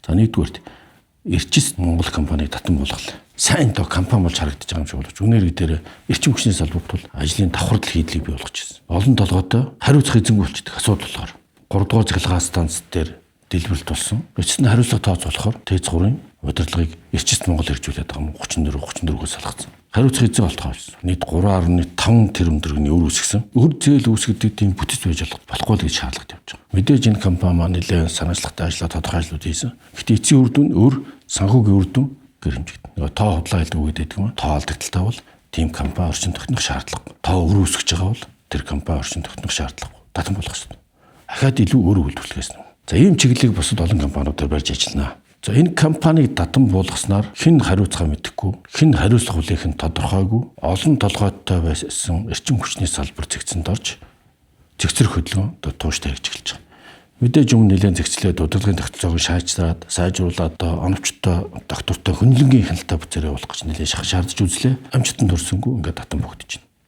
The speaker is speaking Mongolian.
За нэгдүгээрт эрчис Монгол компаниг татан болгол. Сайн доо компани болж харагдаж байгаа юм шиг боловч үнээр дээр эрчим хүчний салбарт бол ажлын давхардл хийдлийг бий болгож ирсэн. Олон толгойтой хариуцах эзэнгүй болчихдог асуудал болохоор 3 дугаар цэглэгээ станц дээр дэлбэрэлт болсон. Эцэст нь хариуцлага тооц болохоор ТЭЦ3-ын удирдлагыг эрчист Монгол хэрэгжүүлээд байгаа юм 34-34-гөөс салгацсан. Хариуцах эзэн болтгоо байсан. Нийт 3.5 тэрбум төгрөгийн өр үүсгэсэн. Өр зээл үүсгэдэг тийм бүтэц байж болохгүй л гэж шаардлагатай явж байгаа. Мэдээж энэ компани маань нэлээд санаачлагтай ажиллаа тодорхой ажлууд хийсэн. Гэхдээ эцсийн үр дүн өр санхүүгийн үр дүн гэр хэмжигдэнэ. Нөгөө тоо худлаа хэлдэг үг гэдэг юм. Тоо алдагдaltaй бол тийм компани орчин тогтнох шаардлагагүй. Тоо өр үүсгэж байгаа бол тэр компани орчин тогтнох шаардлагагүй. Татан болох ёстой. Ахаад илүү өр үйлдвэрлэхээс нь. За ийм чиглэлийг бусад олон компаниудаар барьж ажиллана. За энэ компаниг татан буулгаснаар хэн хариуцгаа мэдэхгүй, хэн хариуцлах хүлээх нь тодорхойгүй, олон толгойтой байсан эрчим хүчний салбар зэгцэнд орж зэгцрэх хөдөлгөөн тууштай хийж эхэлж байгаа. Мэдээж өмнө нэлээд зэгцлээд удирдлагын тогтолцоог шаажраад, сайжруулаад оновчтой, доктортой хөндлөнгийн хяналтаа бүтээрээ болох гэж нэлээд шаардж үзлээ. Амжилтанд хүрсэнгүй ингээд татан богдож байна.